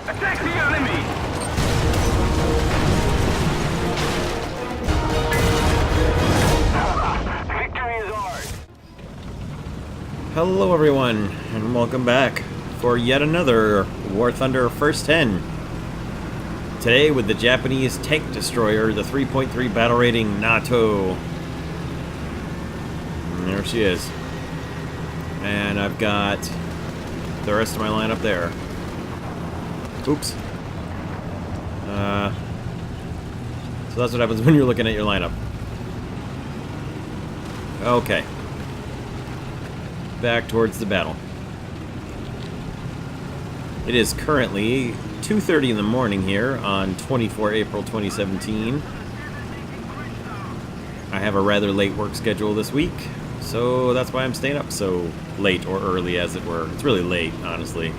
Attack the enemy! Victory is ours! Hello everyone, and welcome back for yet another War Thunder First 10. Today with the Japanese tank destroyer, the 3.3 battle rating NATO. And there she is. And I've got the rest of my lineup there. Oops. So that's what happens when you're looking at your lineup. Okay. Back towards the battle. It is currently 2:30 in the morning here on 24 April 2017. I have a rather late work schedule this week, so that's why I'm staying up so late, or early as it were. It's really late, honestly.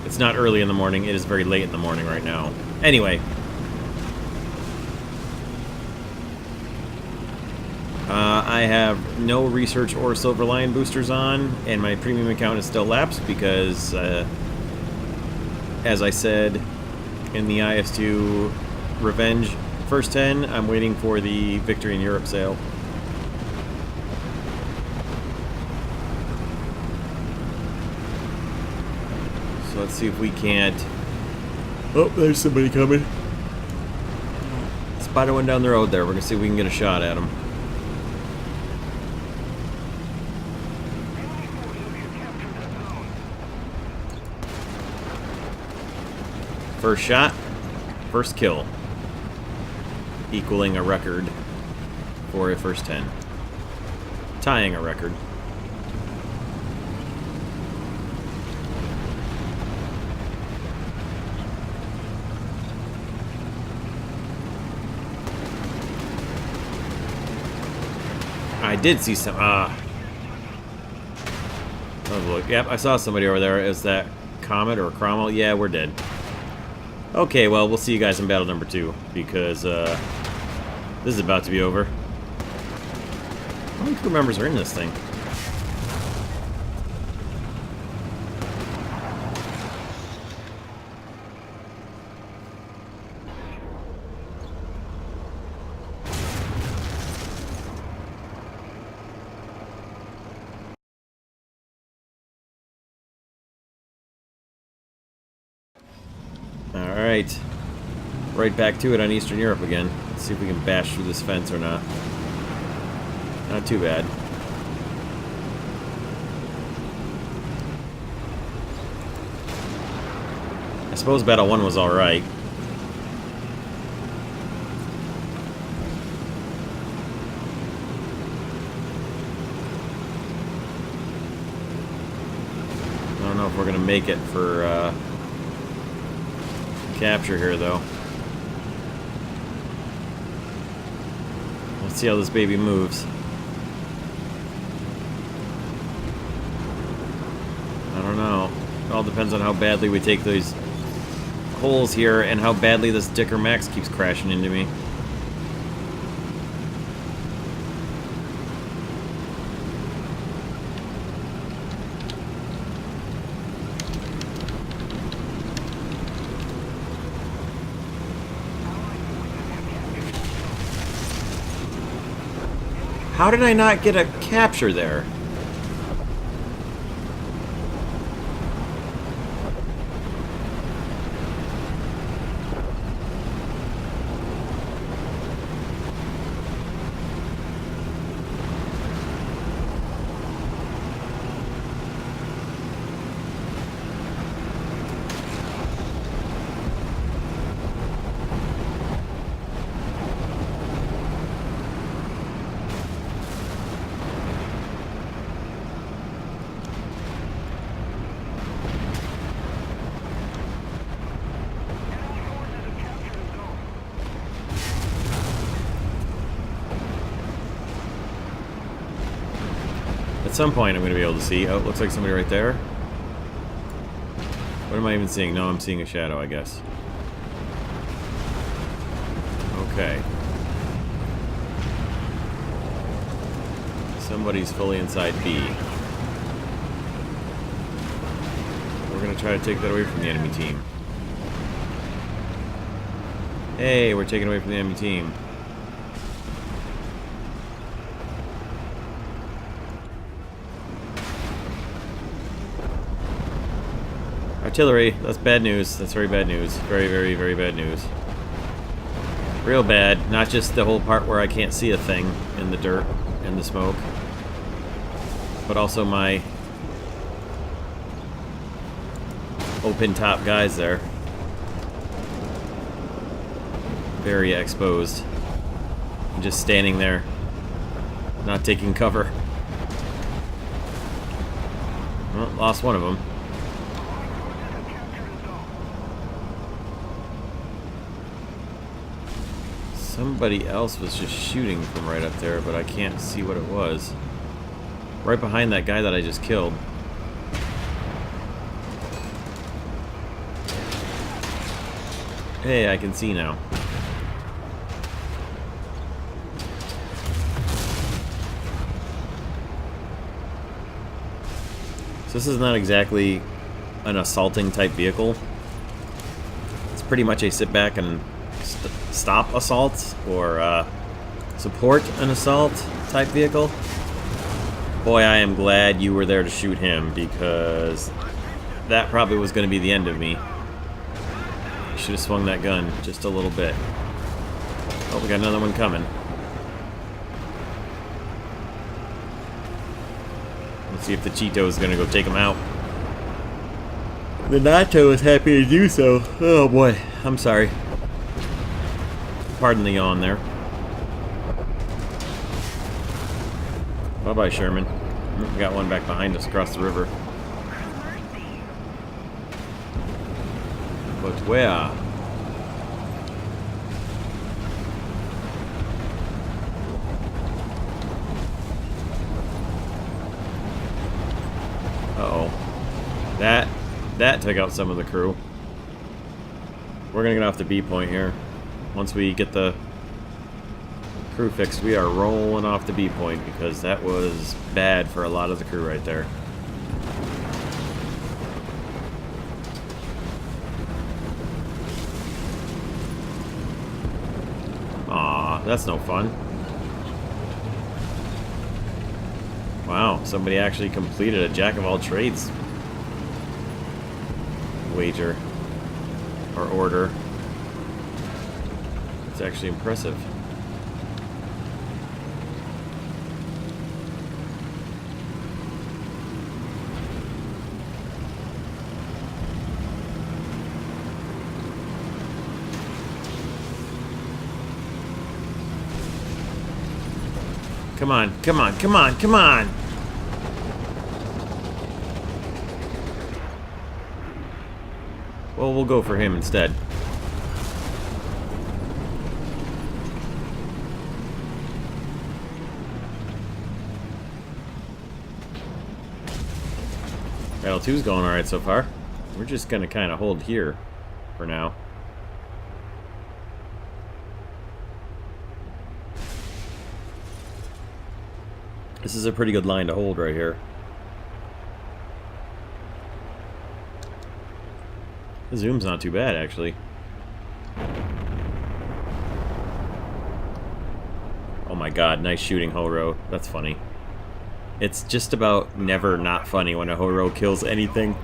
It's not early in the morning, it is very late in the morning right now. Anyway. I have no research or Silver Lion boosters on, and my premium account is still lapsed because, as I said in the IS2 Revenge First 10, I'm waiting for the Victory in Europe sale. So let's see if we can't... Oh, there's somebody coming. Spotted one down the road there. We're going to see if we can get a shot at him. First shot, first kill, equaling a record for a first 10. Tying a record. I did see some, oh, look. Yep, I saw somebody over there. Is that Comet or Cromwell? Yeah, we're dead. Okay, well, we'll see you guys in battle number 2, because this is about to be over. How many crew members are in this thing? Alright, right back to it on Eastern Europe again. Let's see if we can bash through this fence or not. Not too bad. I suppose Battle 1 was alright. I don't know if we're going to make it for capture here, though. Let's see how this baby moves. I don't know. It all depends on how badly we take these holes here and how badly this Dicker Max keeps crashing into me. How did I not get a capture there? At some point I'm going to be able to see. Oh, it looks like somebody right there. What am I even seeing? No, I'm seeing a shadow, I guess. Okay. Somebody's fully inside B. We're going to try to take that away from the enemy team. Hey, we're taking away from the enemy team. Artillery, that's bad news. That's very bad news. Very, very, very bad news. Real bad. Not just the whole part where I can't see a thing in the dirt and the smoke, but also my open top guys there. Very exposed. I'm just standing there, not taking cover. Well, lost one of them. Somebody else was just shooting from right up there, but I can't see what it was. Right behind that guy that I just killed. Hey, I can see now. So this is not exactly an assaulting type vehicle. It's pretty much a sit back and stop assault or support an assault type vehicle. Boy, I am glad you were there to shoot him, because that probably was going to be the end of me. Should have swung that gun just a little bit. Oh, we got another one coming. Let's see if the Cheeto is going to go take him out. The Nato is happy to do so. Oh boy, I'm sorry. Pardon the yawn there. Bye-bye, Sherman. We got one back behind us across the river. But where? Uh-oh. That took out some of the crew. We're gonna get off the B point here. Once we get the crew fixed, we are rolling off the B point, because that was bad for a lot of the crew right there. Aw, that's no fun. Wow, somebody actually completed a jack of all trades wager or order. It's actually impressive. Come on, come on, come on, come on! Well, we'll go for him instead. Battle 2's going alright so far. We're just gonna kind of hold here for now. This is a pretty good line to hold right here. The zoom's not too bad, actually. Oh my god, nice shooting, Horo. That's funny. It's just about never not funny when a Horo kills anything.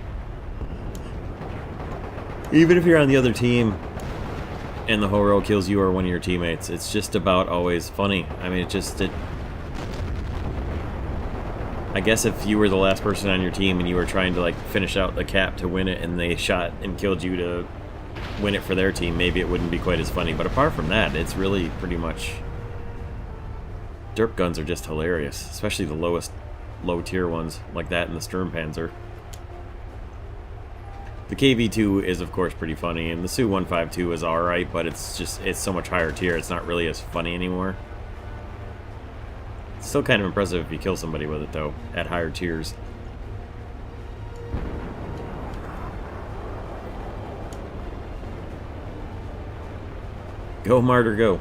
Even if you're on the other team and the Horo kills you or one of your teammates, it's just about always funny. I mean, I guess if you were the last person on your team and you were trying to like finish out the cap to win it, and they shot and killed you to win it for their team, maybe it wouldn't be quite as funny. But apart from that, it's really pretty much... Derp guns are just hilarious, especially the low tier ones like that and the Sturmpanzer. The KV-2 is of course pretty funny, and the Su-152 is alright, but it's so much higher tier, it's not really as funny anymore. It's still kind of impressive if you kill somebody with it, though, at higher tiers. Go, Martyr, go.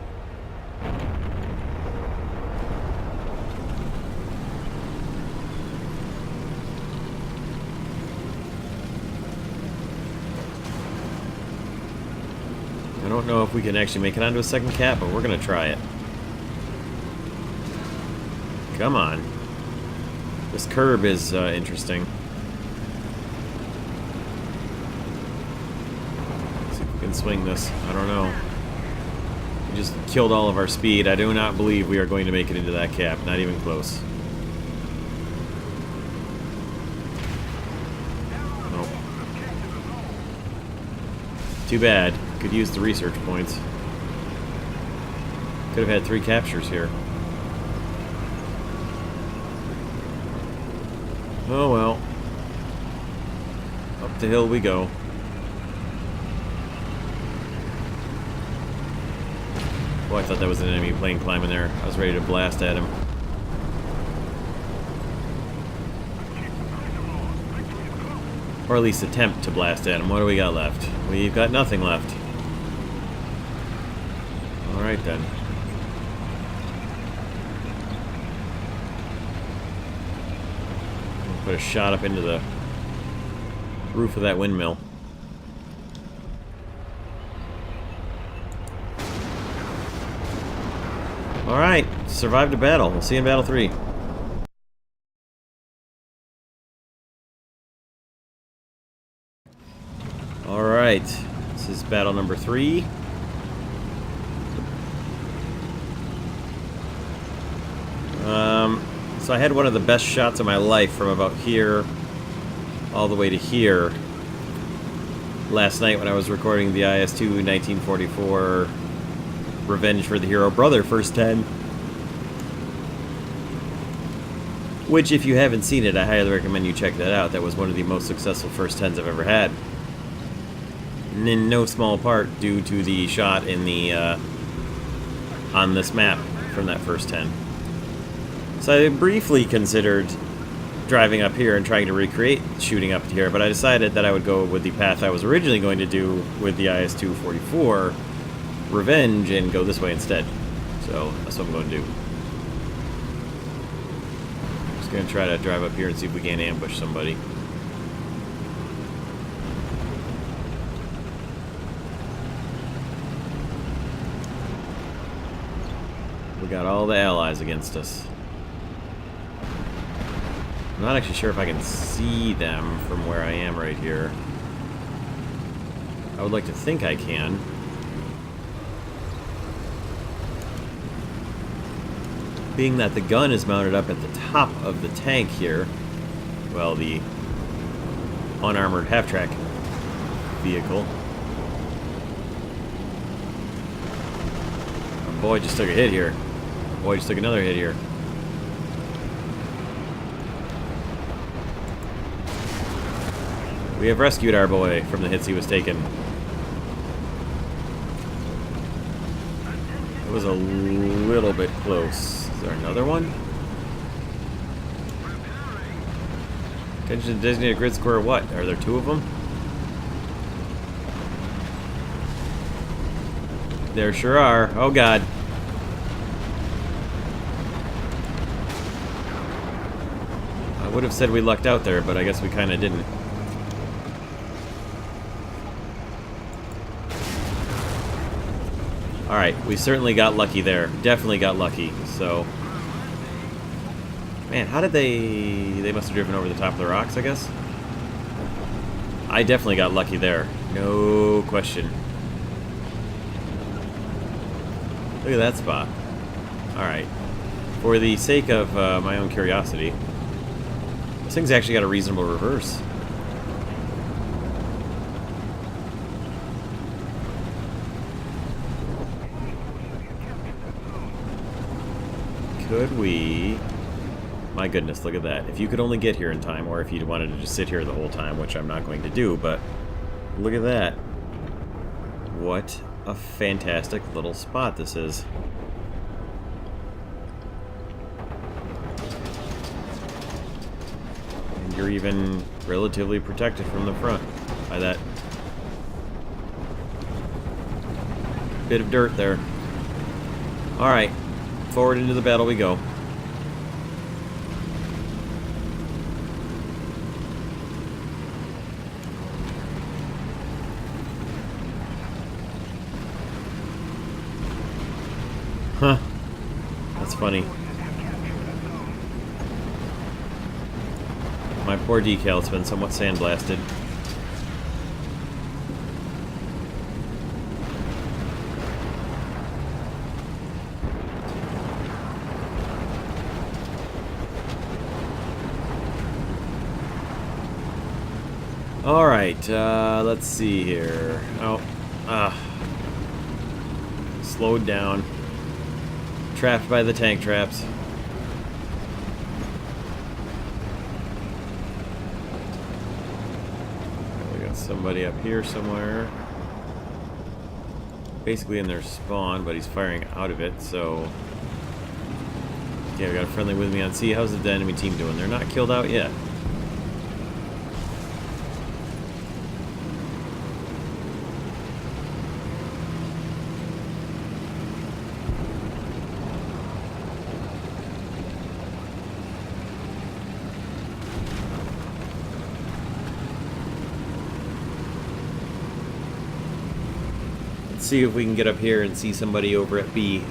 don't know if we can actually make it onto a second cap, but we're going to try it. Come on. This curb is interesting. Let's see if we can swing this. I don't know. We just killed all of our speed. I do not believe we are going to make it into that cap. Not even close. Nope. Too bad. Could use the research points. Could have had 3 captures here. Oh well. Up the hill we go. Oh, I thought that was an enemy plane climbing there. I was ready to blast at him. Or at least attempt to blast at him. What do we got left? We've got nothing left. Alright then. Put a shot up into the roof of that windmill. Alright, survived a battle. We'll see you in Battle 3. Alright, this is battle number 3. So I had one of the best shots of my life from about here all the way to here last night when I was recording the IS-2 1944 Revenge for the Hero Brother First 10. Which, if you haven't seen it, I highly recommend you check that out. That was one of the most successful first 10s I've ever had. And in no small part due to the shot in the on this map from that first 10. So I briefly considered driving up here and trying to recreate shooting up here, but I decided that I would go with the path I was originally going to do with the IS-244 Revenge and go this way instead. So that's what I'm going to do. Just going to try to drive up here and see if we can ambush somebody. We got all the allies against us. I'm not actually sure if I can see them from where I am right here. I would like to think I can. Being that the gun is mounted up at the top of the tank here, well, the unarmored half-track vehicle. Oh boy, just took a hit here. Oh boy, just took another hit here. We have rescued our boy from the hits he was taking. It was a little bit close. Is there another one? Attention to designated grid square what? Are there 2 of them? There sure are. Oh god. I would have said we lucked out there, but I guess we kind of didn't. Alright, we certainly got lucky there. Definitely got lucky, so... Man, how did they... They must have driven over the top of the rocks, I guess? I definitely got lucky there. No question. Look at that spot. Alright. For the sake of my own curiosity, this thing's actually got a reasonable reverse. Could we... My goodness, look at that. If you could only get here in time, or if you wanted to just sit here the whole time, which I'm not going to do, but look at that. What a fantastic little spot this is. And you're even relatively protected from the front by that bit of dirt there. Alright. Forward into the battle we go. Huh. That's funny. My poor decal's been somewhat sandblasted. Alright, let's see here. Oh, slowed down. Trapped by the tank traps. We got somebody up here somewhere. Basically in their spawn, but he's firing out of it, so... Yeah, we got a friendly with me on C. How's the enemy team doing? They're not killed out yet. See if we can get up here and see somebody over at B.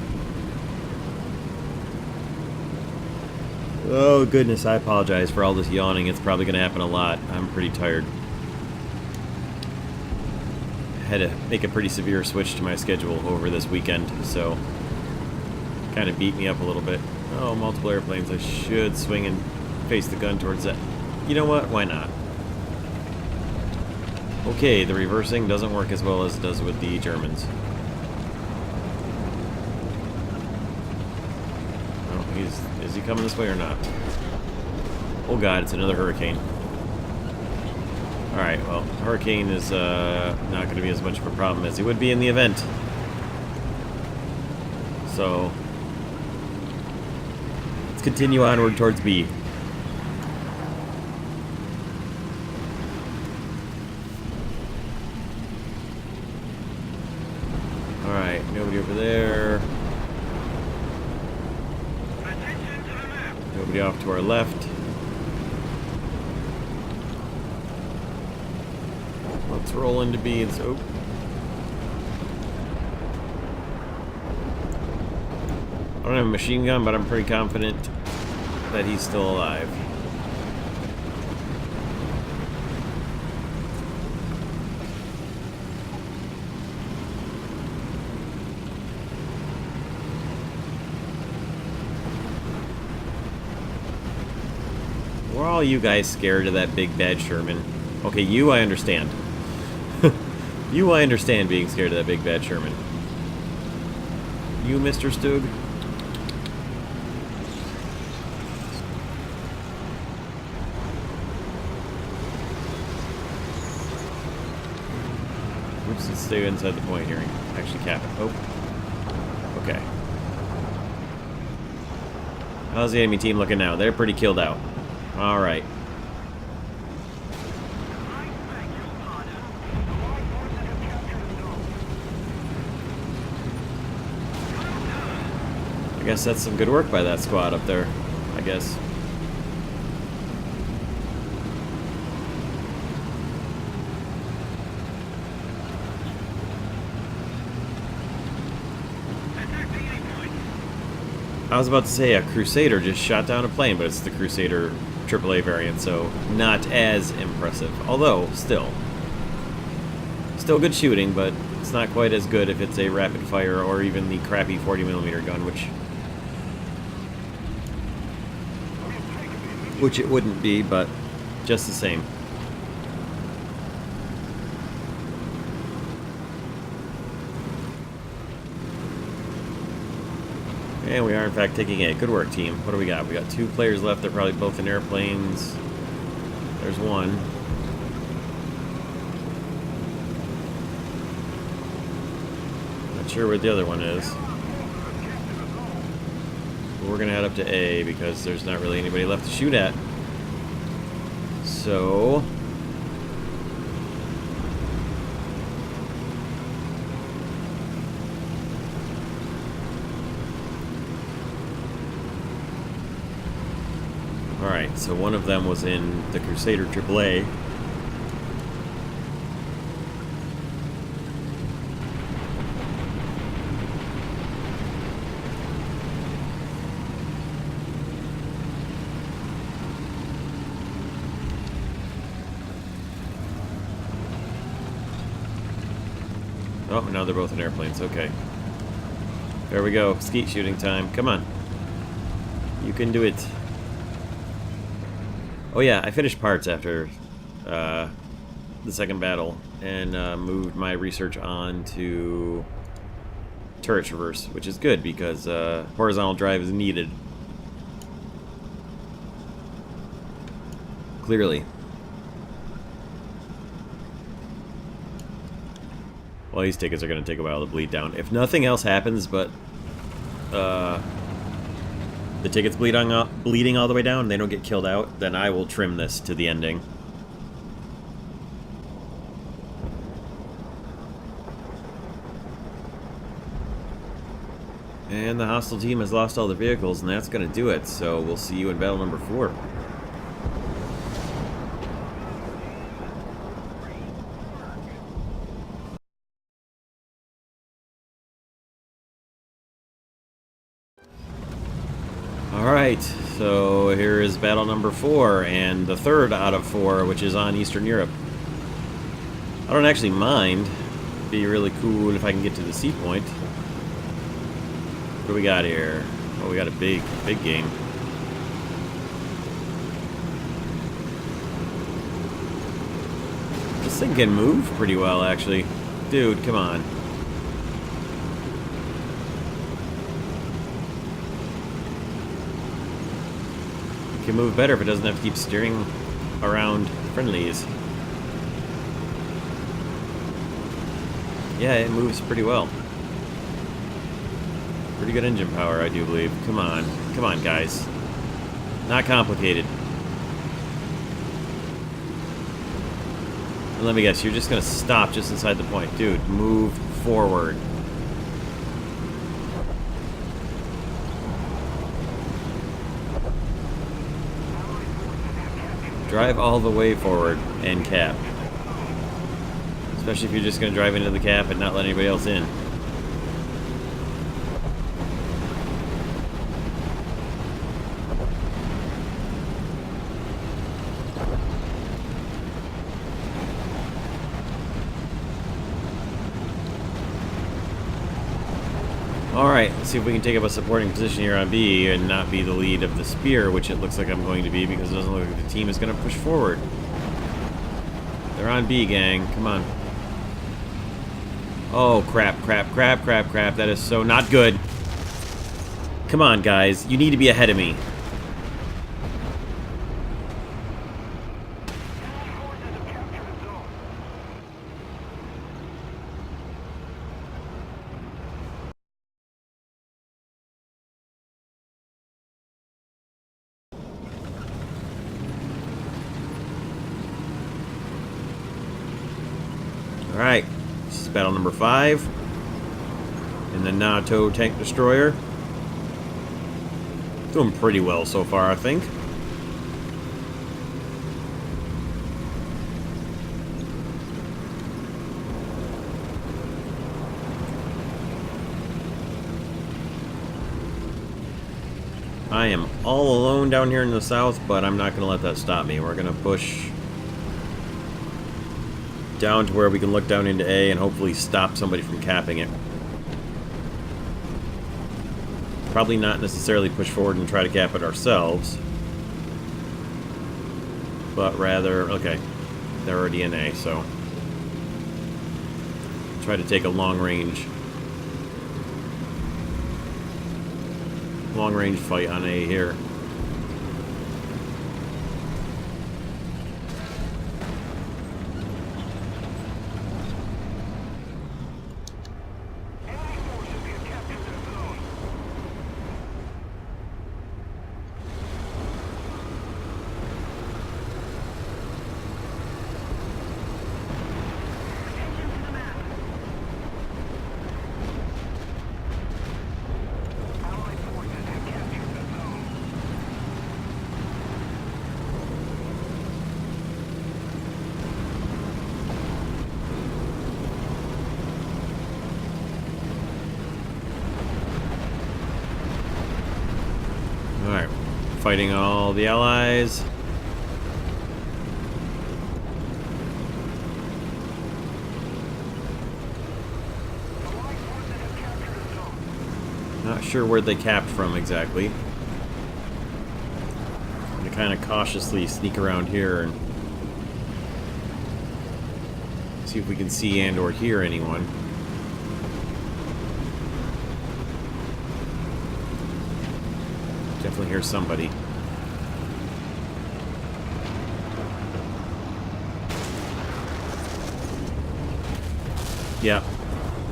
Oh goodness, I apologize for all this yawning. It's probably going to happen a lot. I'm pretty tired. I had to make a pretty severe switch to my schedule over this weekend, so kind of beat me up a little bit. Oh, multiple airplanes. I should swing and face the gun towards that. You know what? Why not? Okay, the reversing doesn't work as well as it does with the Germans. Oh, is he coming this way or not? Oh god, it's another hurricane. Alright, well, hurricane is not going to be as much of a problem as it would be in the event. So, let's continue onward towards B. Alright, nobody over there. Nobody off to our left. Let's roll into B and so. I don't have a machine gun, but I'm pretty confident that he's still alive. Were all you guys scared of that big bad Sherman? Okay, you I understand. You I understand being scared of that big bad Sherman. You, Mr. Stug? Oops, let's stay inside the point here and actually cap it. Oh. Okay. How's the enemy team looking now? They're pretty killed out. Alright. I guess that's some good work by that squad up there, I guess. I was about to say a Crusader just shot down a plane, but it's the Crusader AAA variant, so not as impressive. Although, still good shooting, but it's not quite as good if it's a rapid fire or even the crappy 40mm gun, which it wouldn't be, but just the same. And we are in fact taking A. Good work, team. What do we got? We got 2 players left. They're probably both in airplanes. There's one. Not sure where the other one is. But we're gonna head up to A because there's not really anybody left to shoot at. So alright, so one of them was in the Crusader AAA. Oh, now they're both in airplanes. Okay. There we go. Skeet shooting time. Come on. You can do it. Oh yeah, I finished parts after the second battle and moved my research on to turret traverse, which is good because horizontal drive is needed. Clearly. Well, these tickets are going to take a while to bleed down. If nothing else happens but the tickets bleeding all the way down and they don't get killed out, then I will trim this to the ending. And the hostile team has lost all their vehicles, and that's going to do it. So we'll see you in battle number 4. Alright, so here is battle number 4, and the third out of 4, which is on Eastern Europe. I don't actually mind. It'd be really cool if I can get to the sea point. What do we got here? Oh, we got a big game. This thing can move pretty well, actually. Dude, come on. It can move better if it doesn't have to keep steering around friendlies. Yeah, it moves pretty well. Pretty good engine power, I do believe. Come on. Come on, guys. Not complicated. And let me guess, you're just going to stop just inside the point. Dude, move forward. Drive all the way forward and cap. Especially if you're just going to drive into the cap and not let anybody else in. Alright, let's see if we can take up a supporting position here on B and not be the lead of the spear, which it looks like I'm going to be because it doesn't look like the team is going to push forward. They're on B, gang. Come on. Oh, crap. That is so not good. Come on, guys. You need to be ahead of me. Alright, this is battle number 5 in the NATO tank destroyer. Doing pretty well so far, I think. I am all alone down here in the south, but I'm not going to let that stop me. We're going to push down to where we can look down into A and hopefully stop somebody from capping it. Probably not necessarily push forward and try to cap it ourselves, but rather, okay, they're already in A, so try to take a long range fight on A here. Alright, fighting all the allies. Not sure where they capped from exactly. I'm gonna kind of cautiously sneak around here and see if we can see and or hear anyone. Definitely hear somebody. Yeah,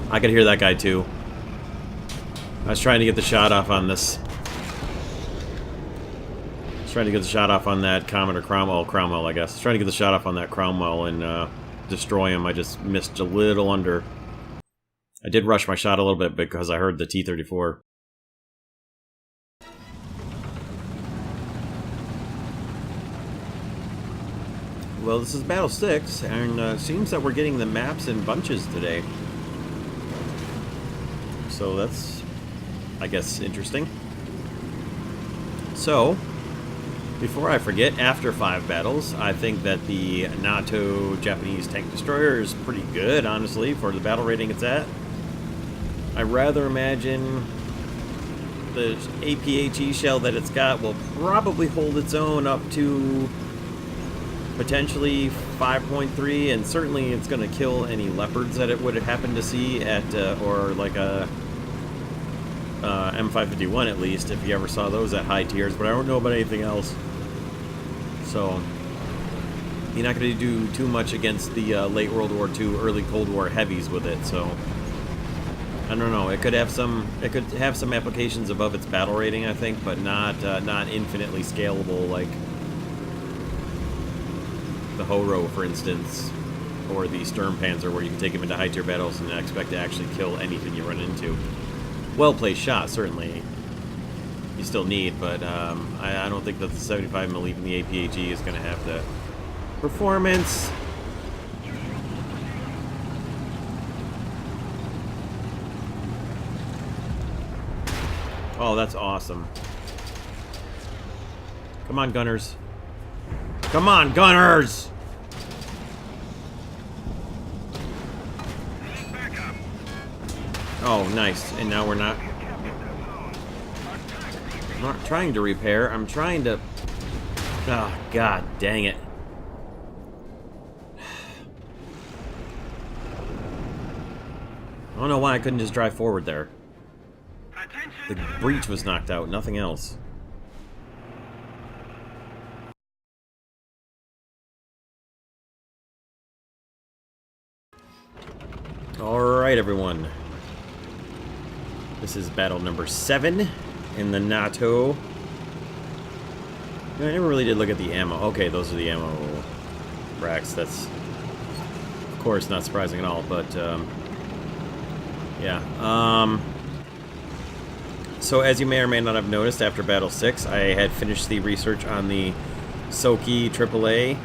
I could hear that guy too. I was trying to get the shot off on this. I was trying to get the shot off on that Comet or Cromwell, I guess. I was trying to get the shot off on that Cromwell and destroy him. I just missed a little under. I did rush my shot a little bit because I heard the T-34. Well, this is Battle 6, and it seems that we're getting the maps in bunches today. So that's, I guess, interesting. So, before I forget, after 5 battles, I think that the NATO Japanese tank destroyer is pretty good, honestly, for the battle rating it's at. I rather imagine the APHE shell that it's got will probably hold its own up to potentially 5.3, and certainly it's going to kill any leopards that it would happen to see at, or like a M551 at least, if you ever saw those at high tiers, but I don't know about anything else. So, you're not going to do too much against the late World War II, early Cold War heavies with it, so I don't know. It could have some applications above its battle rating, I think, but not infinitely scalable like the Horo, for instance, or the Sturmpanzer, where you can take them into high-tier battles and expect to actually kill anything you run into. Well-placed shot, certainly, you still need, but I don't think that the 75mm even the APHE is going to have the performance. Oh, that's awesome. Come on, gunners. Come on, gunners! Oh, nice. And now we're not... I'm not trying to repair. I'm trying to... Oh, god dang it. I don't know why I couldn't just drive forward there. The breach was knocked out, nothing else. Alright, everyone. This is battle number 7 in the NATO. I never really did look at the ammo. Okay, those are the ammo racks. That's, of course, not surprising at all, but, yeah. So, as you may or may not have noticed, after Battle 6, I had finished the research on the Soki AAA.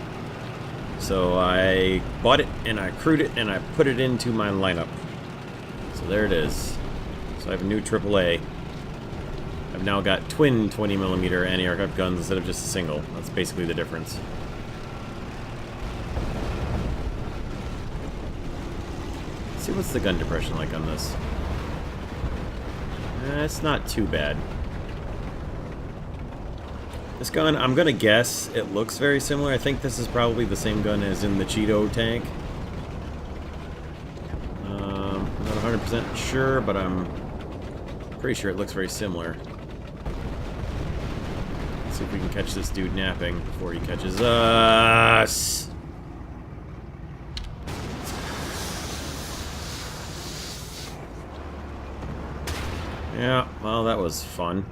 So I bought it, and I crewed it, and I put it into my lineup. So there it is. So I have a new AAA. I've now got twin 20mm anti-aircraft guns instead of just a single. That's basically the difference. Let's see what's the gun depression like on this. It's not too bad. This gun, I'm gonna guess it looks very similar. I think this is probably the same gun as in the Cheeto tank. I'm not 100% sure, but I'm pretty sure it looks very similar. Let's see if we can catch this dude napping before he catches us. Yeah, well, that was fun.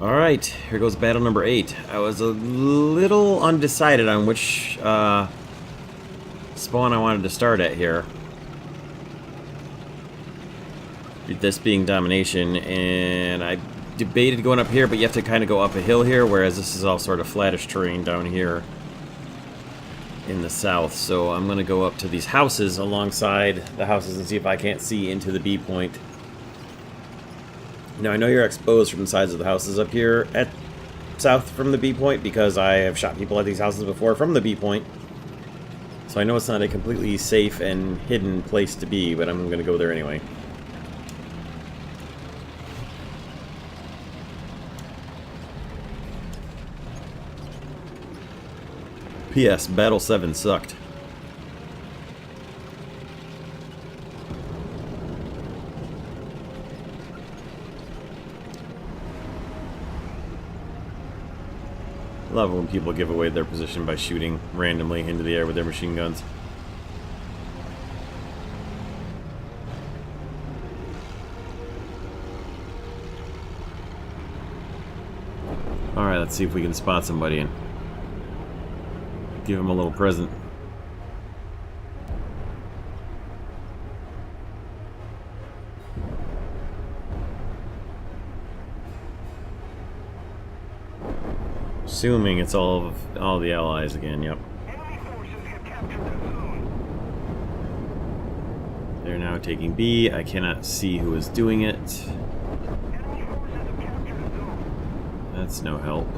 Alright, here goes battle number 8. I was a little undecided on which spawn I wanted to start at here. This being domination, and I debated going up here, but you have to kind of go up a hill here, whereas this is all sort of flattish terrain down here. in the south, so I'm going to go up to these houses alongside the houses and see if I can't see into the B point. Now, I know you're exposed from the sides of the houses up here at south from the B point because I have shot people at these houses before from the B point. So I know it's not a completely safe and hidden place to be, but I'm going to go there anyway. P.S. Battle 7 sucked. I love it when people give away their position by shooting randomly into the air with their machine guns. Alright, let's see if we can spot somebody and give him a little present. Assuming it's all the allies again, yep. Enemy forces have captured the zone. They're now taking B. I cannot see who is doing it. Enemy forces have captured the zone. That's no help.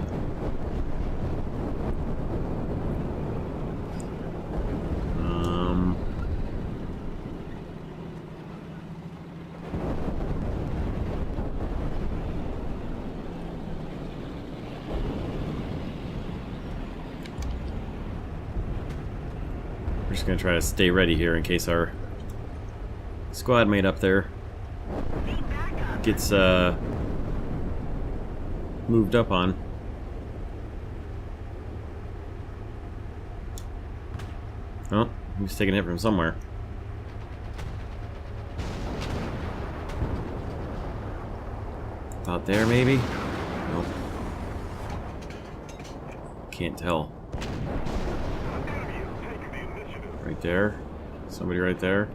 We're just gonna try to stay ready here in case our squad mate up there gets moved up on. Oh, he's taking a hit from somewhere. Out there, maybe? Nope. Can't tell. Right there. Somebody right there.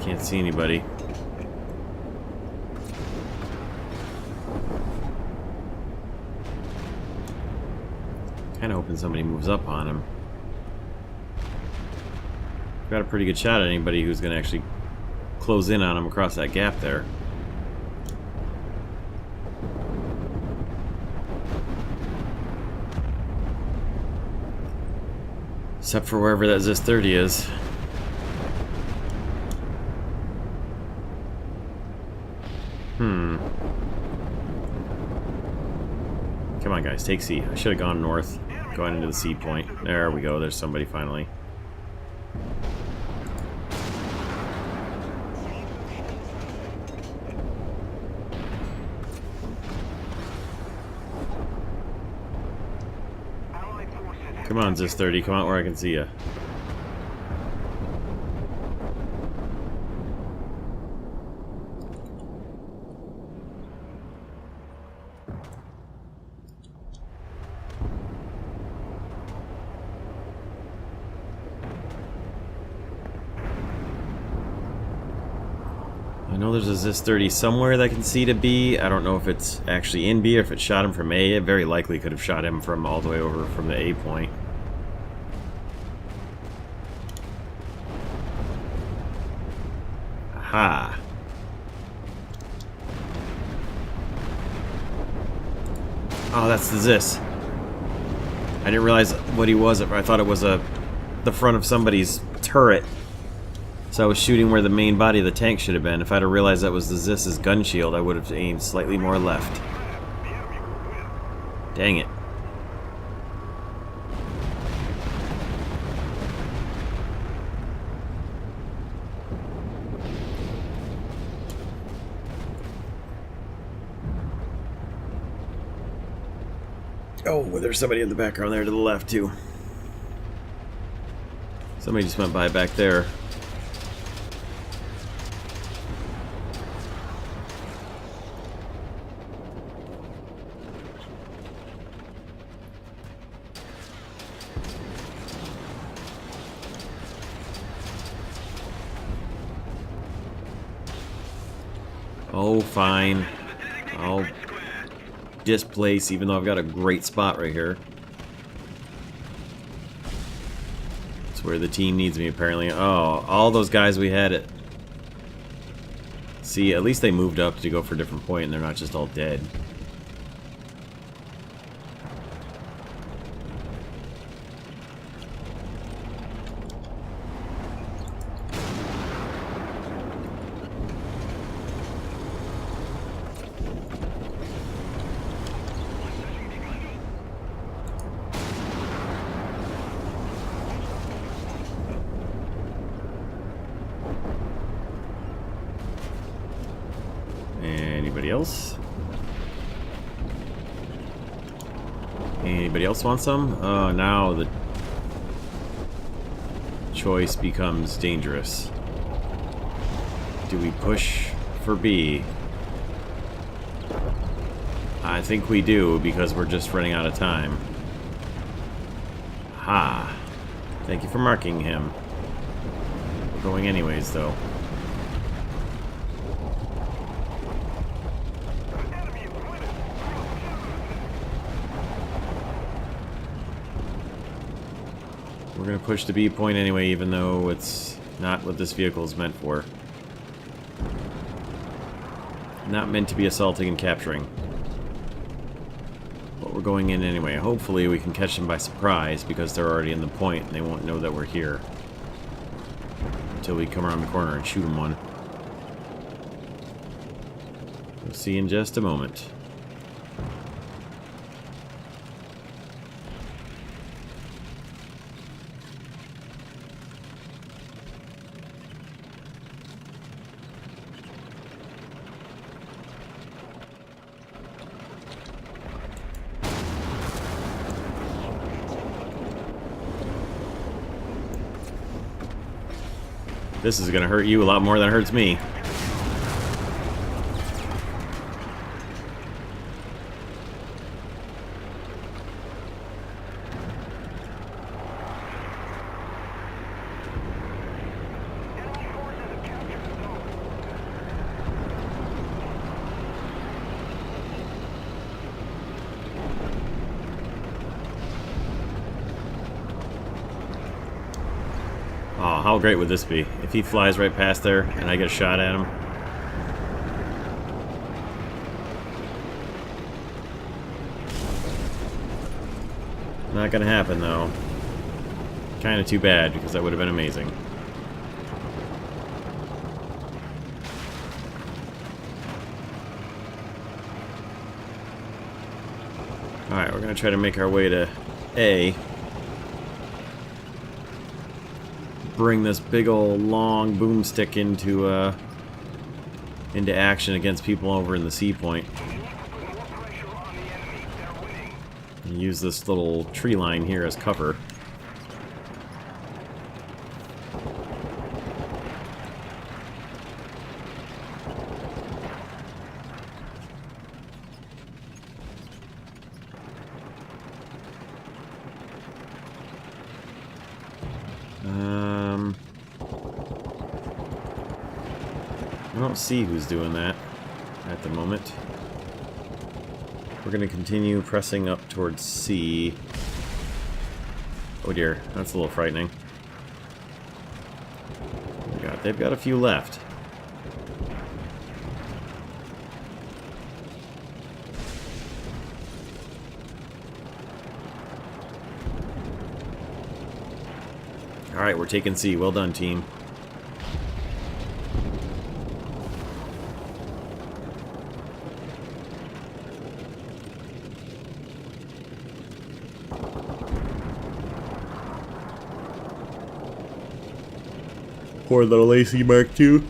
Can't see anybody. Kinda hoping somebody moves up on him. Got a pretty good shot at anybody who's gonna actually close in on him across that gap there. Except for wherever that ZIS-30 is. Come on, guys, take C. I should have gone north, going into the C point. There we go, there's somebody finally. Come on, ZIS-30, come out where I can see you. I know there's a ZIS-30 somewhere that I can see to B. I don't know if it's actually in B or if it shot him from A. It very likely could have shot him from all the way over from the A point. Aha. Oh, that's the ZIS. I didn't realize what he was. I thought it was the front of somebody's turret. So I was shooting where the main body of the tank should have been. If I'd have realized that was the ZIS's gun shield, I would have aimed slightly more left. Dang it. Oh, well, there's somebody in the background there to the left, too. Somebody just went by back there. Oh, fine. I'll displace, even though I've got a great spot right here. It's where the team needs me, apparently. Oh, all those guys we had it. See, at least they moved up to go for a different point, and they're not just all dead. Anybody else? Anybody else want some? Oh, now the choice becomes dangerous. Do we push for B? I think we do, because we're just running out of time. Ha! Thank you for marking him. We're going anyways, though. We're going to push the B point anyway, even though it's not what this vehicle is meant for. Not meant to be assaulting and capturing. But we're going in anyway. Hopefully we can catch them by surprise, because they're already in the point and they won't know that we're here. Until we come around the corner and shoot them one. We'll see in just a moment. This is gonna hurt you a lot more than it hurts me. Enemy forces have captured the zone. Oh, how great would this be? If he flies right past there and I get a shot at him. Not gonna happen though. Kinda too bad, because that would have been amazing. Alright, we're gonna try to make our way to A. Bring this big old long boomstick into action against people over in the C point. And use this little tree line here as cover. I don't see who's doing that at the moment. We're going to continue pressing up towards C. Oh dear, that's a little frightening. Oh God, they've got a few left. Alright, we're taking C. Well done, team. Poor little AC Mark II.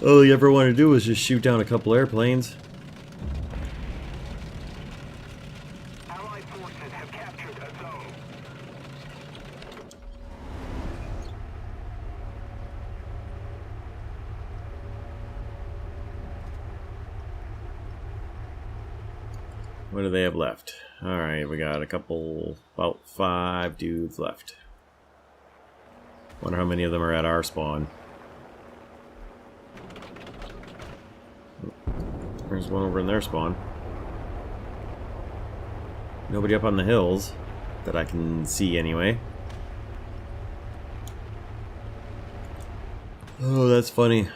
All you ever want to do is just shoot down a couple airplanes. Allied forces have captured a zone. What do they have left? Alright, we got a couple, about 5 dudes left. Wonder how many of them are at our spawn. There's one over in their spawn. Nobody up on the hills that I can see anyway. Oh, that's funny.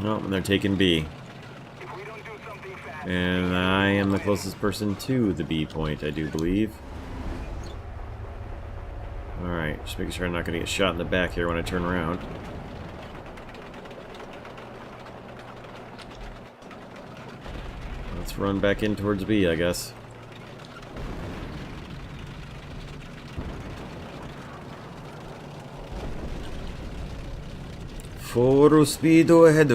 No, and they're taking B. If we don't do something fast, And I am the closest person to the B point, I do believe. Alright, just making sure I'm not going to get shot in the back here when I turn around. Let's run back in towards B, I guess. Full speed ahead.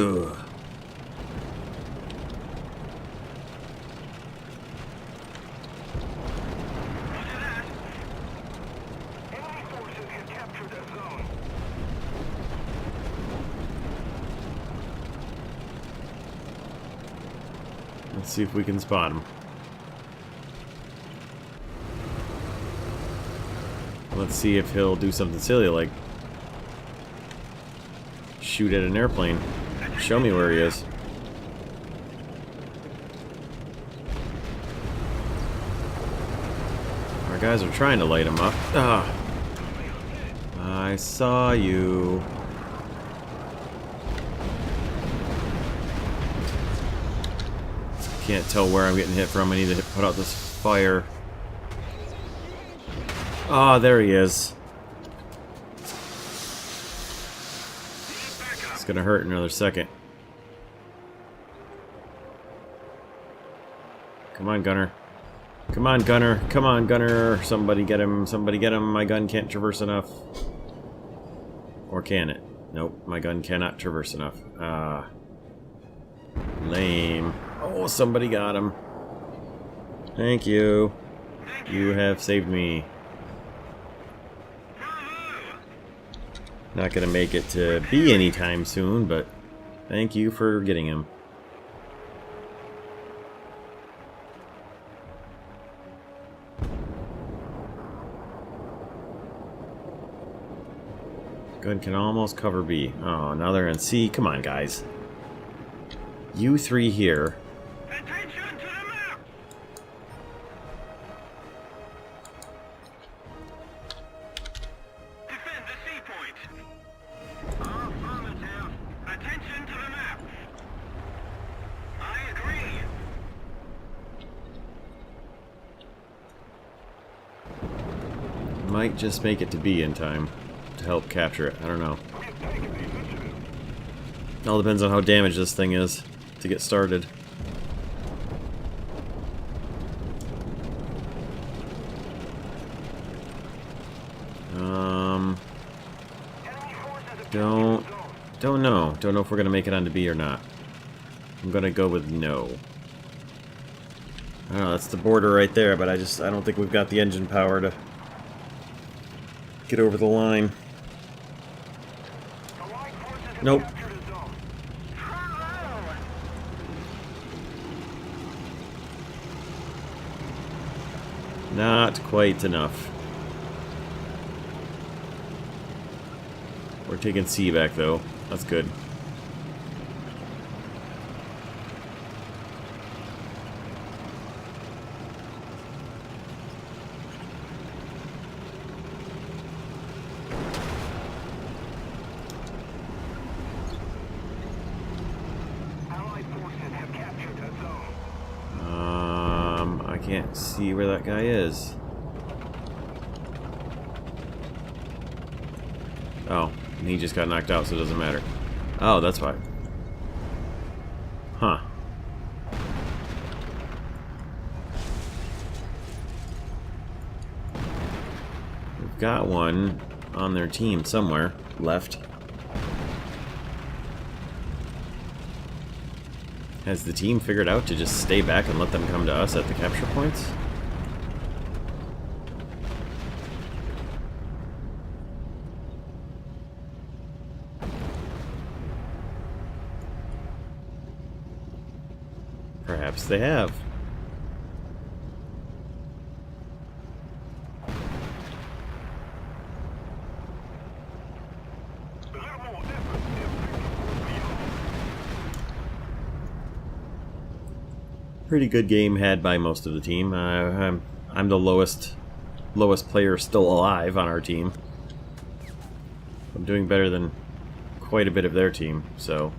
enemy forces have captured a zone. Let's see if we can spot him. Let's see if he'll do something silly like shoot at an airplane. Show me where he is. Our guys are trying to light him up. Ah. I saw you. Can't tell where I'm getting hit from. I need to put out this fire. Ah, there he is. It's gonna hurt in another second. Come on, Gunner. Come on, Gunner. Come on, Gunner. Somebody get him. Somebody get him. My gun can't traverse enough. Or can it? Nope, my gun cannot traverse enough. Ah. Lame. Oh, somebody got him. Thank you. You have saved me. Not gonna make it to B anytime soon, but thank you for getting him. Gun can almost cover B. Oh, now they're in C. Come on, guys. You three here. Attention to the map! Defend the C point. Affirmative. Attention to the map. I agree. Might just make it to B in time to help capture it. I don't know. We have taken the initiative. All depends on how damaged this thing is to get started. Enemy forces have Don't captured the zone. know. Don't know if we're gonna make it onto B or not. I'm gonna go with no. I don't know, that's the border right there, but I don't think we've got the engine power to get over the line. Allied forces have Nope. captured a zone. Not quite enough. We're taking C back though. That's good. Allied forces have captured a zone. I can't see where that guy is. Oh, and he just got knocked out, so it doesn't matter. Oh, that's fine. Huh. We've got one on their team somewhere left. Has the team figured out to just stay back and let them come to us at the capture points? Perhaps they have. A little more effort. pretty good game had by most of the team. I'm the lowest player still alive on our team. I'm doing better than quite a bit of their team, so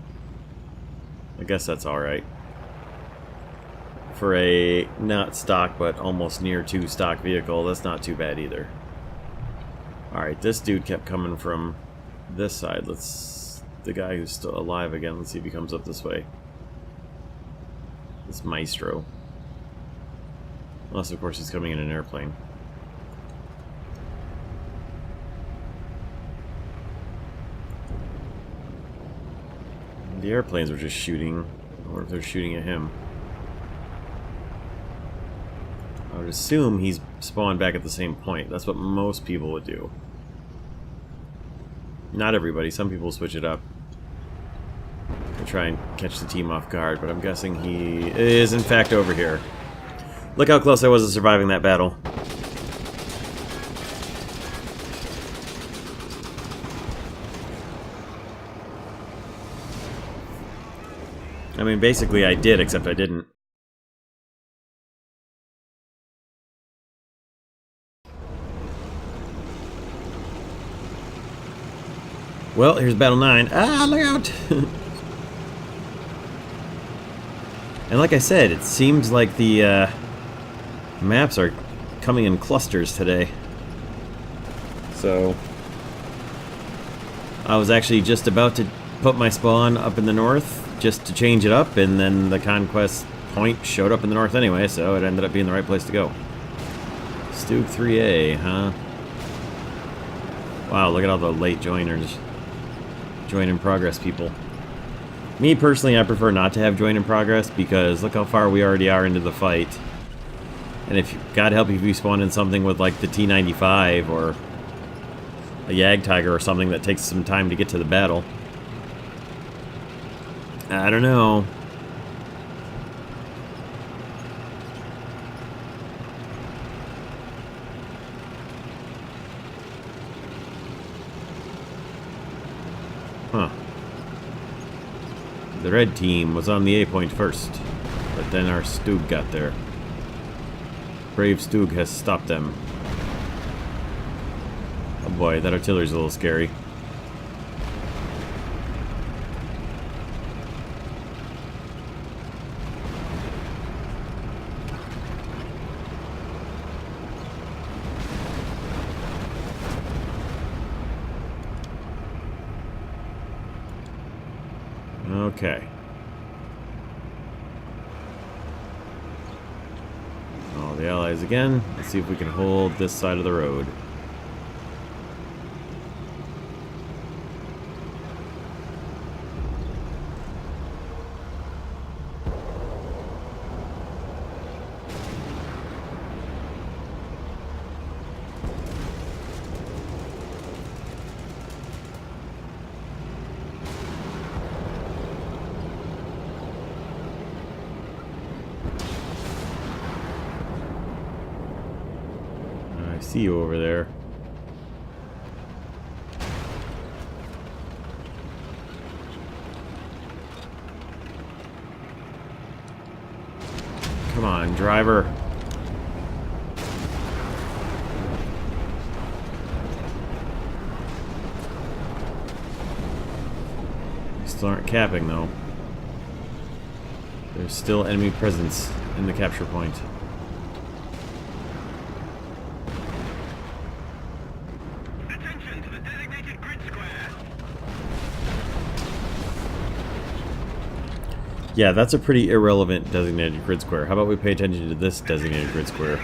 I guess that's alright. For a not stock but almost near to stock vehicle, that's not too bad either. Alright, this dude kept coming from this side. The guy who's still alive again, let's see if he comes up this way. This Maestro. Unless, of course, he's coming in an airplane. The airplanes were just shooting. I wonder if they're shooting at him. I would assume he's spawned back at the same point. That's what most people would do. Not everybody. Some people switch it up to try and catch the team off guard, but I'm guessing he is in fact over here. Look how close I was to surviving that battle. I mean, basically I did, except I didn't. Well, here's Battle 9. Ah, look out! And like I said, it seems like the maps are coming in clusters today. So I was actually just about to put my spawn up in the north just to change it up, and then the conquest point showed up in the north anyway, so it ended up being the right place to go. Stug 3A, huh? Wow, look at all the late joiners. Join in progress people. Me personally, I prefer not to have join in progress because look how far we already are into the fight. And if God help you if you spawn in something with like the T-95 or a Yag Tiger or something that takes some time to get to the battle. I don't know. Huh. The red team was on the A point first, but then our Stug got there. Brave Stug has stopped them. Oh boy, that artillery's a little scary. Okay. All the allies again. Let's see if we can hold this side of the road. See you over there. Come on, driver. They still aren't capping though. There's still enemy presence in the capture point. Yeah, that's a pretty irrelevant designated grid square. How about we pay attention to this designated grid square?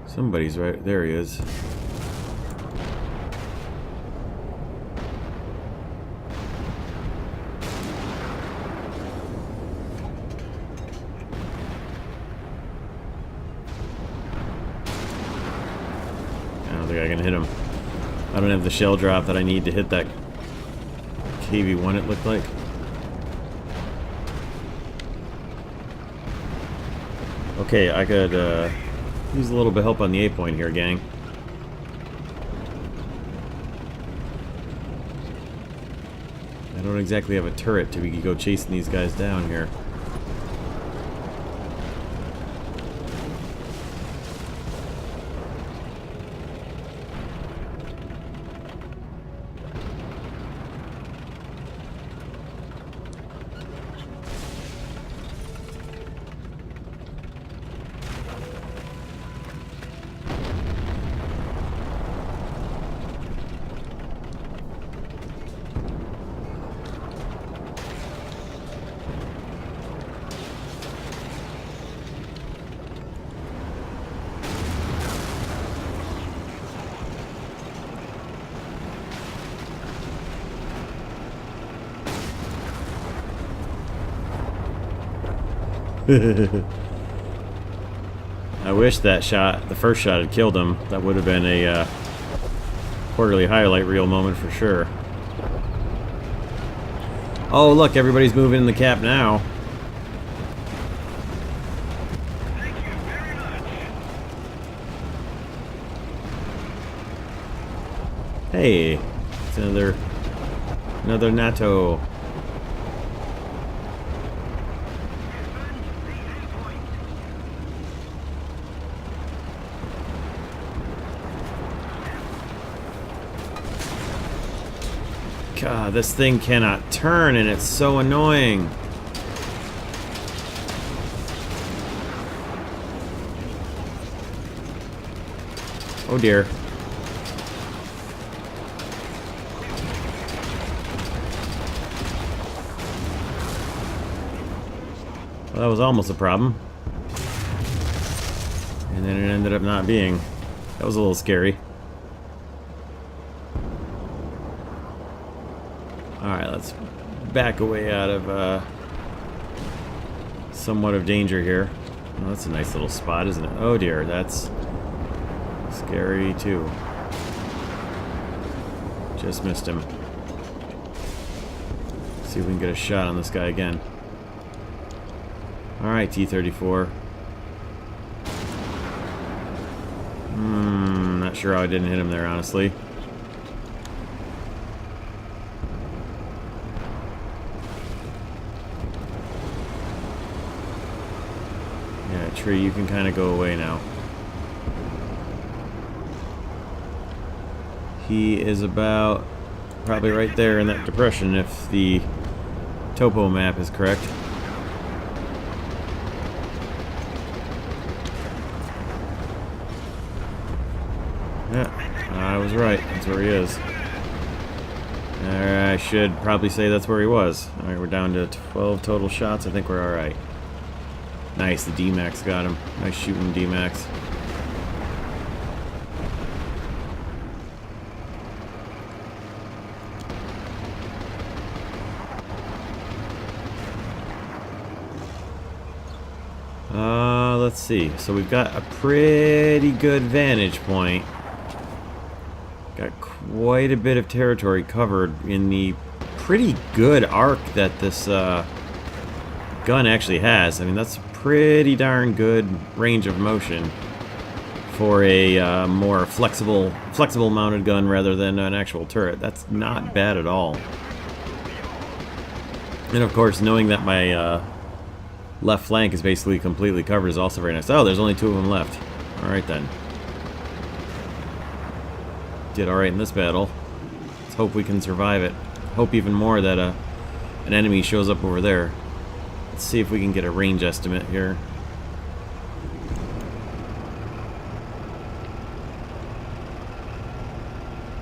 Somebody's right there. He is. I don't think I can hit him. I don't have the shell drop that I need to hit that KV-1, it looked like. Okay, I could use a little bit of help on the A point here, gang. don't exactly have a turret to go chasing these guys down here. I wish that shot, the first shot, had killed him. That would have been a quarterly highlight reel moment for sure. Oh, look, everybody's moving in the cap now. Thank you very much. Hey, it's another NATO. God, this thing cannot turn, and it's so annoying. Oh dear. Well, that was almost a problem. And then it ended up not being. That was a little scary. Alright, let's back away out of somewhat of danger here. Oh, that's a nice little spot, isn't it? Oh dear, that's scary too. Just missed him. See if we can get a shot on this guy again. Alright, T-34. Not sure how I didn't hit him there, honestly. Yeah, tree, you can kind of go away now. He is about probably right there in that depression if the topo map is correct. Yeah, I was right. That's where he is. I should probably say that's where he was. Alright, we're down to 12 total shots. I think we're alright. Nice, the D-Max got him. Nice shooting, D-Max. Let's see. So we've got a pretty good vantage point. Got quite a bit of territory covered in the pretty good arc that this gun actually has. I mean, that's a pretty darn good range of motion for a more flexible mounted gun rather than an actual turret. That's not bad at all. And of course, knowing that my left flank is basically completely covered is also very nice. Oh, there's only 2 of them left. Alright then. Did alright in this battle. Let's hope we can survive it. Hope even more that an enemy shows up over there. Let's see if we can get a range estimate here.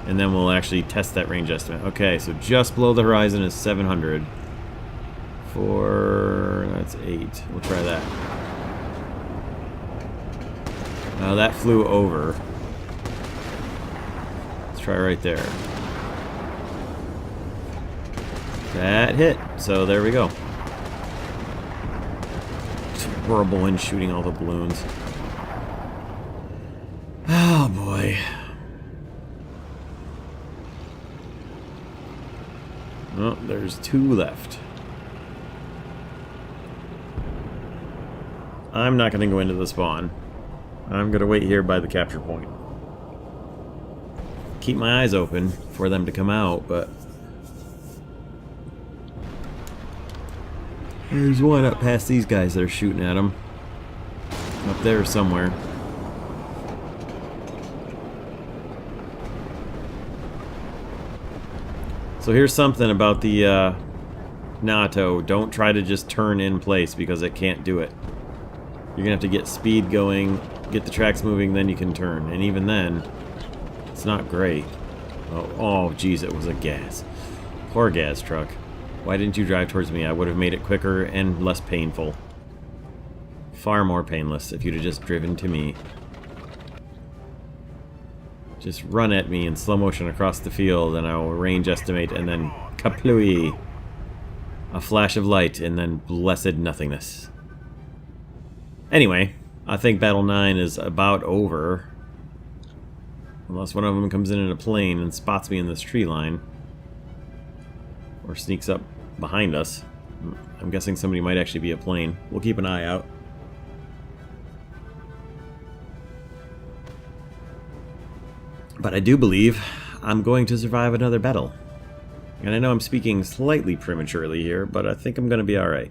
And then we'll actually test that range estimate. Okay, so just below the horizon is 700. That's 8. We'll try that. That flew over. Let's try right there. That hit. So there we go. It's horrible in shooting all the balloons. Oh boy. Oh, there's 2 left. I'm not going to go into the spawn. I'm going to wait here by the capture point. Keep my eyes open for them to come out, but There's one up past these guys that are shooting at him. Up there somewhere. So here's something about the NATO. Don't try to just turn in place because it can't do it. You're gonna have to get speed going, get the tracks moving, then you can turn. And even then, it's not great. Oh, geez, it was a gas. Poor gas truck. Why didn't you drive towards me? I would have made it quicker and less painful. Far more painless if you'd have just driven to me. Just run at me in slow motion across the field and I will range estimate and then kaplooey. A flash of light and then blessed nothingness. Anyway, I think Battle 9 is about over. Unless one of them comes in a plane and spots me in this tree line. Or sneaks up behind us. I'm guessing somebody might actually be a plane. We'll keep an eye out. But I do believe I'm going to survive another battle. And I know I'm speaking slightly prematurely here, but I think I'm going to be alright.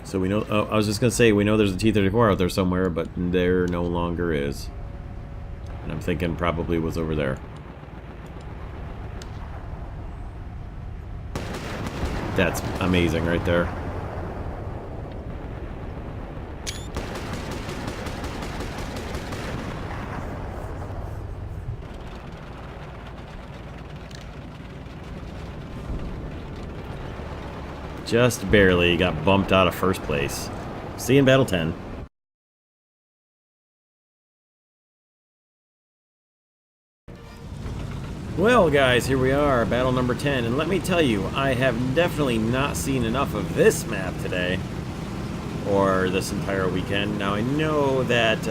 So we know, I was just going to say, we know there's a T-34 out there somewhere, but there no longer is. And I'm thinking probably was over there. That's amazing right there. Just barely got bumped out of first place. See you in Battle 10. Well guys, here we are, battle number 10, and let me tell you, I have definitely not seen enough of this map today, or this entire weekend. Now I know that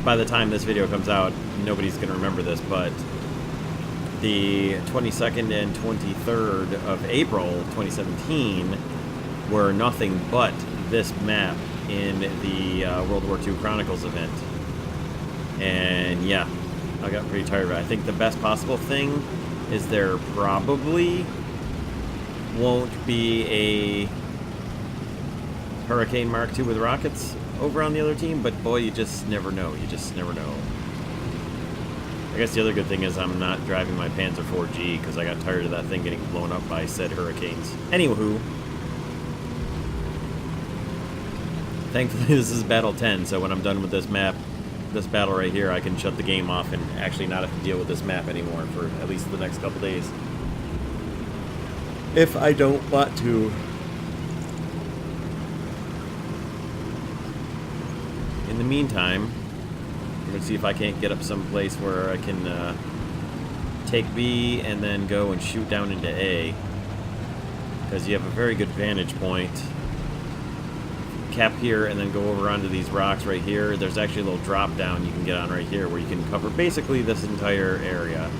by the time this video comes out, nobody's going to remember this, but the 22nd and 23rd of April 2017 were nothing but this map in the World War II Chronicles event. And yeah, I got pretty tired of it. I think the best possible thing is there probably won't be a Hurricane Mark II with rockets over on the other team, but boy, you just never know. You just never know. I guess the other good thing is I'm not driving my Panzer IV-G because I got tired of that thing getting blown up by said hurricanes. Anywho, thankfully this is Battle 10, so when I'm done with this map, this battle right here, I can shut the game off and actually not have to deal with this map anymore for at least the next couple days. If I don't want to. In the meantime, I'm going to see if I can't get up someplace where I can take B and then go and shoot down into A. Because you have a very good vantage point. Cap here and then go over onto these rocks right here. There's actually a little drop down you can get on right here where you can cover basically this entire area.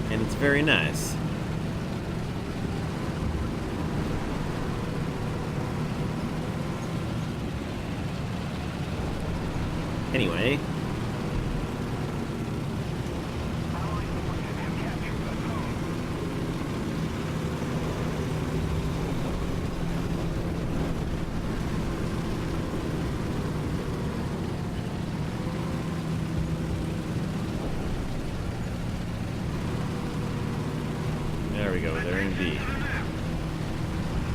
And it's very nice. Anyway. There we go, they're in B.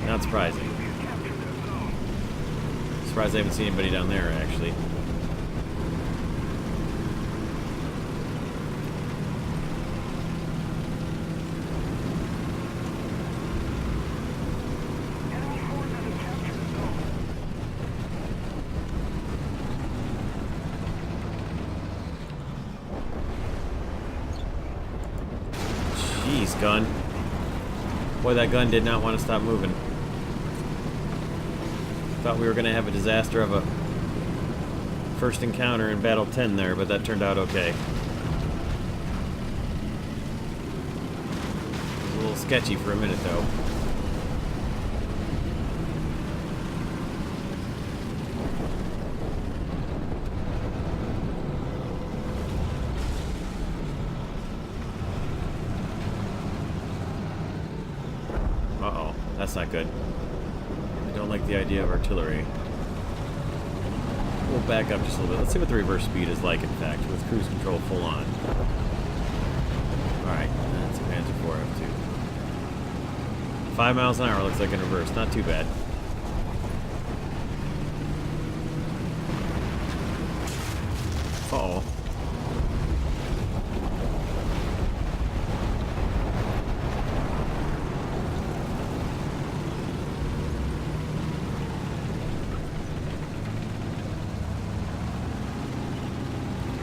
Not surprising. Surprised I haven't seen anybody down there, actually. Jeez, gun. Boy, that gun did not want to stop moving. Thought we were going to have a disaster of a first encounter in Battle 10 there, but that turned out okay. It was a little sketchy for a minute, though. that's not good. I don't like the idea of artillery. We'll back up just a little bit. Let's see what the reverse speed is like, in fact, with cruise control full on. Alright, that's a Panzer IV F2. 5 miles an hour looks like in reverse. Not too bad. Uh-oh.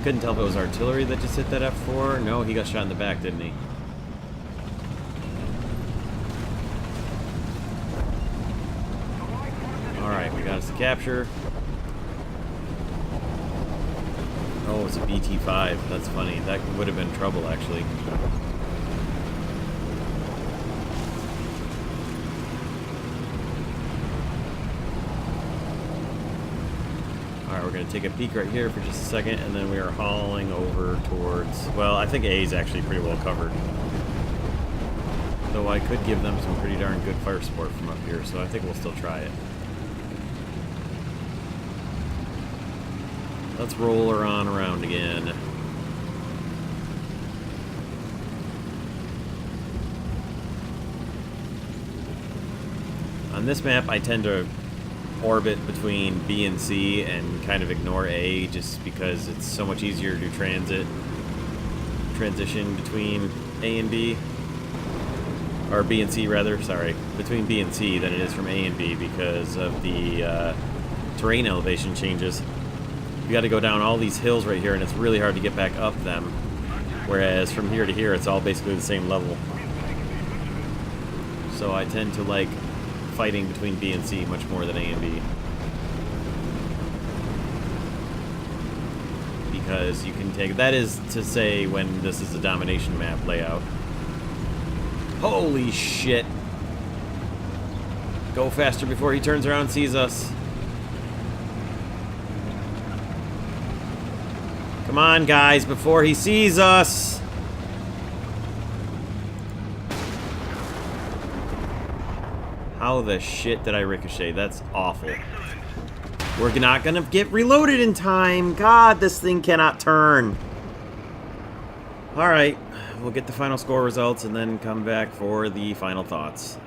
Couldn't tell if it was artillery that just hit that F4. No, he got shot in the back, didn't he? Alright, we got us to capture. Oh, it's a BT-5. That's funny. That would have been trouble, actually. Alright, we're going to take a peek right here for just a second, and then we are hauling over towards... Well, I think A is actually pretty well covered. Though I could give them some pretty darn good fire support from up here, so I think we'll still try it. Let's roll her on around again. On this map, I tend to orbit between B and C and kind of ignore A just because it's so much easier to transition between A and B. Or B and C, rather, sorry. Between B and C than it is from A and B because of the terrain elevation changes. You got to go down all these hills right here, and it's really hard to get back up them. Whereas from here to here, it's all basically the same level. So I tend to like fighting between B and C much more than A and B. Because you can take... That is to say when this is a domination map layout. Holy shit! Go faster before he turns around and sees us. Come on, guys, before he sees us! How the shit did I ricochet? That's awful. We're not gonna get reloaded in time! God, this thing cannot turn! Alright, we'll get the final score results and then come back for the final thoughts.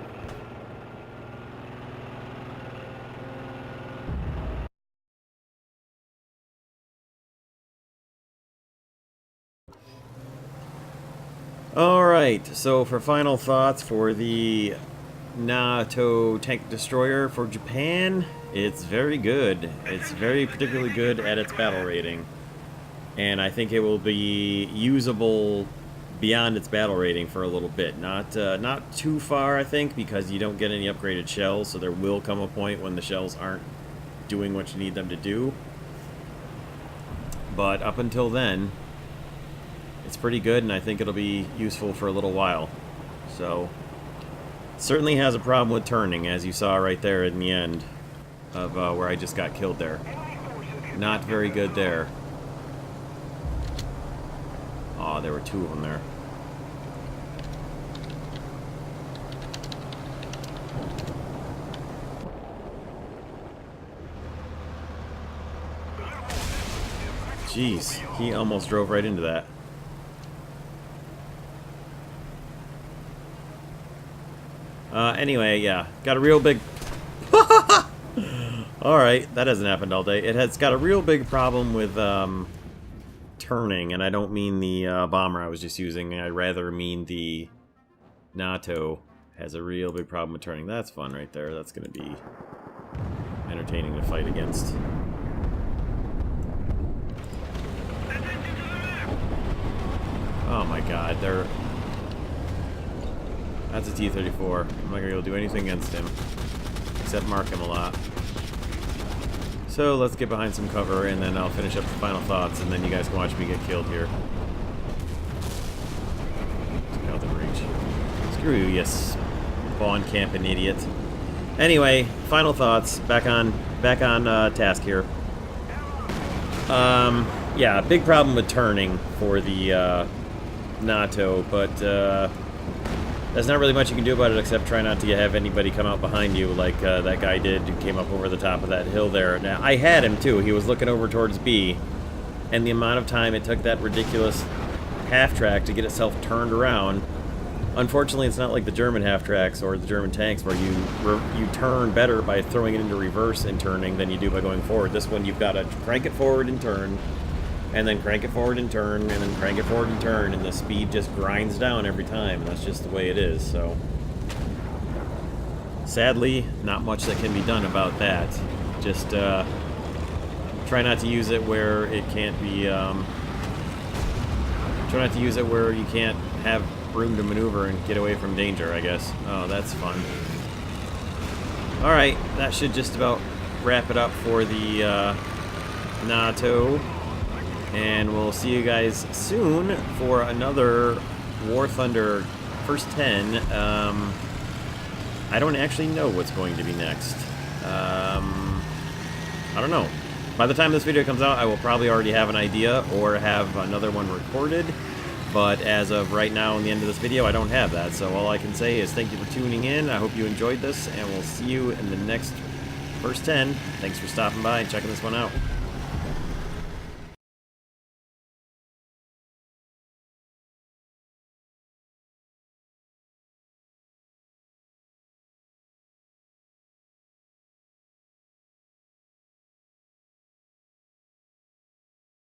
Alright, so for final thoughts for the NATO tank destroyer for Japan, it's very good. It's very particularly good at its battle rating. And I think it will be usable beyond its battle rating for a little bit. Not too far, I think, because you don't get any upgraded shells, so there will come a point when the shells aren't doing what you need them to do. But up until then, it's pretty good, and I think it'll be useful for a little while. So, certainly has a problem with turning, as you saw right there in the end of where I just got killed there. Not very good there. Aw, there were two of them there. Jeez, he almost drove right into that. Anyway, yeah, got a real big... Alright, that hasn't happened all day. It's got a real big problem with, turning, and I don't mean the, bomber I was just using. I rather mean the NATO has a real big problem with turning. That's fun right there. That's gonna be entertaining to fight against. Oh my god, they're... That's a T-34. I'm not going to be able to do anything against him. Except mark him a lot. So let's get behind some cover, and then I'll finish up the final thoughts, and then you guys can watch me get killed here. Out of reach. Screw you, you spawn camping idiot. Anyway, final thoughts. Back on task here. Yeah, big problem with turning for the NATO, but There's not really much you can do about it except try not to have anybody come out behind you like that guy did who came up over the top of that hill there. Now, I had him too. He was looking over towards B, and the amount of time it took that ridiculous half-track to get itself turned around. Unfortunately, it's not like the German half-tracks or the German tanks where you turn better by throwing it into reverse and turning than you do by going forward. This one, you've got to crank it forward and turn, and then crank it forward and turn, and then crank it forward and turn, and the speed just grinds down every time, and that's just the way it is, so. Sadly, not much that can be done about that. Just try not to use it where it can't be, try not to use it where you can't have room to maneuver and get away from danger, I guess. Oh, that's fun. Alright, that should just about wrap it up for the NATO. And we'll see you guys soon for another War Thunder First 10. I don't actually know what's going to be next. I don't know. By the time this video comes out, I will probably already have an idea or have another one recorded. But as of right now, in the end of this video, I don't have that. So all I can say is thank you for tuning in. I hope you enjoyed this, and we'll see you in the next First 10. Thanks for stopping by and checking this one out.